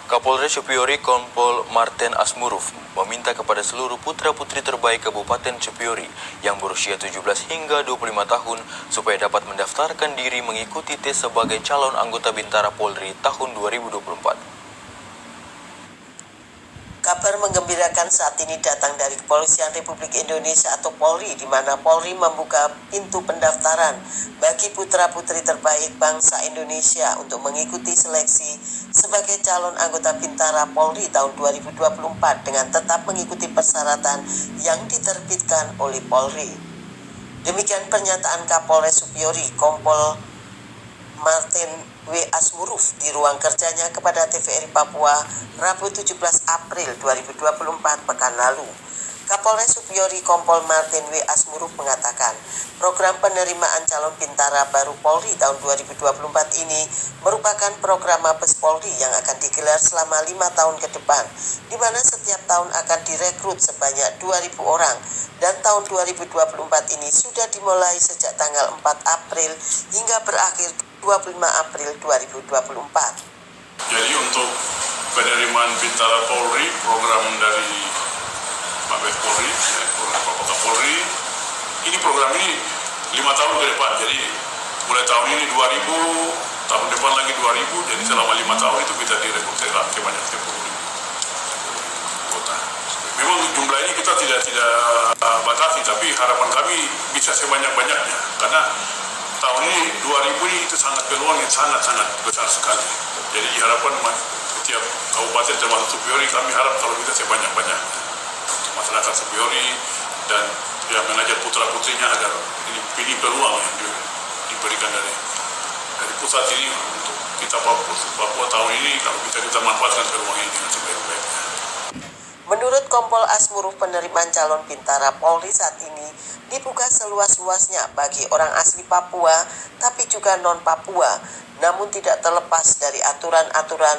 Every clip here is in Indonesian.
Kapolres Cipiori Kompol Martin Asmuruf meminta kepada seluruh putra-putri terbaik Kabupaten Cipiori yang berusia 17 hingga 25 tahun supaya dapat mendaftarkan diri mengikuti tes sebagai calon anggota Bintara Polri tahun 2024. Kabar menggembirakan saat ini datang dari Kepolisian Republik Indonesia atau Polri, di mana Polri membuka pintu pendaftaran bagi putra-putri terbaik bangsa Indonesia untuk mengikuti seleksi sebagai calon anggota Bintara Polri tahun 2024 dengan tetap mengikuti persyaratan yang diterbitkan oleh Polri. Demikian pernyataan Kapolres Cipiori Kompol Martin W. Asmuruf di ruang kerjanya kepada TVRI Papua Rabu 17 April 2024 pekan lalu. Kapolres Cipiori Kompol Martin W. Asmuruf mengatakan, program penerimaan calon Bintara baru Polri tahun 2024 ini merupakan program Mabes Polri yang akan digelar selama 5 tahun ke depan, di mana setiap tahun akan direkrut sebanyak 2.000 orang, dan tahun 2024 ini sudah dimulai sejak tanggal 4 April hingga berakhir 25 April 2024. Jadi untuk penerimaan Bintara Polri, program dari Mabes Polri, program Bapak Kapolri, program ini 5 tahun ke depan. Jadi mulai tahun ini 2.000, tahun depan lagi 2.000, jadi selama 5 tahun itu kita direkrut sebanyak 10.000 kota. Memang jumlah ini kita tidak batasi, tapi harapan kami bisa sebanyak-banyaknya, karena tahun ini 2.000 ini itu sangat peluang yang sangat-sangat besar sekali. Jadi diharapkan setiap kabupaten termasuk Cipiori, kami harap kalau bisa sebanyak-banyak masyarakat Cipiori dan yang mengajar putra-putrinya agar ini peluang yang diberikan dari pusat ini untuk kita Papua tahun ini, kalau bisa kita manfaatkan peluang ini dengan sebaik-baiknya. Menurut Kompol Asmuruf, penerimaan calon Bintara Polri saat ini dibuka seluas-luasnya bagi orang asli Papua, tapi juga non-Papua, namun tidak terlepas dari aturan-aturan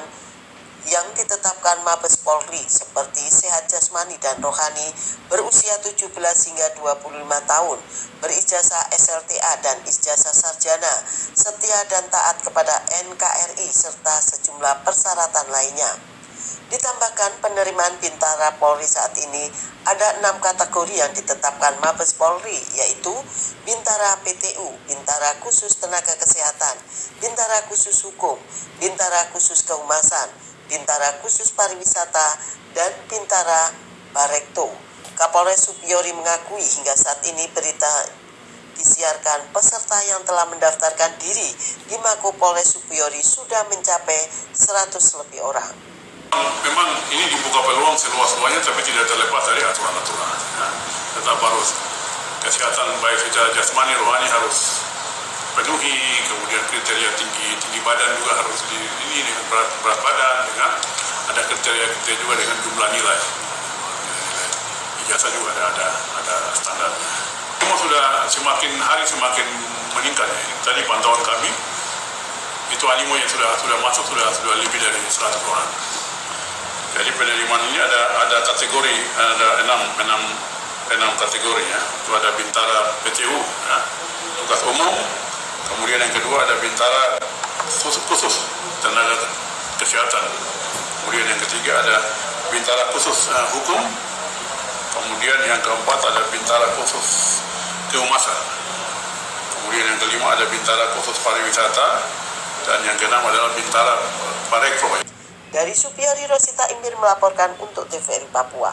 yang ditetapkan Mabes Polri seperti sehat jasmani dan rohani, berusia 17 hingga 25 tahun, berijazah SLTA dan ijazah sarjana, setia dan taat kepada NKRI, serta sejumlah persyaratan lainnya. Ditambahkan penerimaan Bintara Polri saat ini ada 6 kategori yang ditetapkan Mabes Polri, yaitu Bintara PTU, Bintara Khusus Tenaga Kesehatan, Bintara Khusus Hukum, Bintara Khusus Kehumasan, Bintara Khusus Pariwisata, dan Bintara Barekto. Kapolres Cipiori mengakui hingga saat ini berita disiarkan peserta yang telah mendaftarkan diri di Mako Polres Cipiori sudah mencapai 100 lebih orang. Memang ini dibuka peluang seluas-luasnya, tapi tidak terlepas dari aturan-aturan. Tetap harus kesehatan baik secara jasmani, rohani harus penuhi, kemudian kriteria tinggi badan juga harus ini dengan berat badan, dengan ada kriteria juga dengan jumlah nilai ijazah juga ada standarnya. Semua sudah semakin hari semakin meningkat. Tadi pantauan kami itu animo yang sudah masuk sudah lebih dari 100 orang. Jadi penerimaan ini ada kategori, ada 6 kategori ya. Itu ada Bintara PTU ya, tugas umum. Kemudian yang kedua ada Bintara khusus tenaga kesehatan. Kemudian yang ketiga ada Bintara khusus hukum. Kemudian yang keempat ada Bintara khusus kehumasan. Kemudian yang kelima ada Bintara khusus pariwisata. Dan yang keenam adalah Bintara Barekto. Dari Cipiori, Rosita Imbir melaporkan untuk TVRI Papua.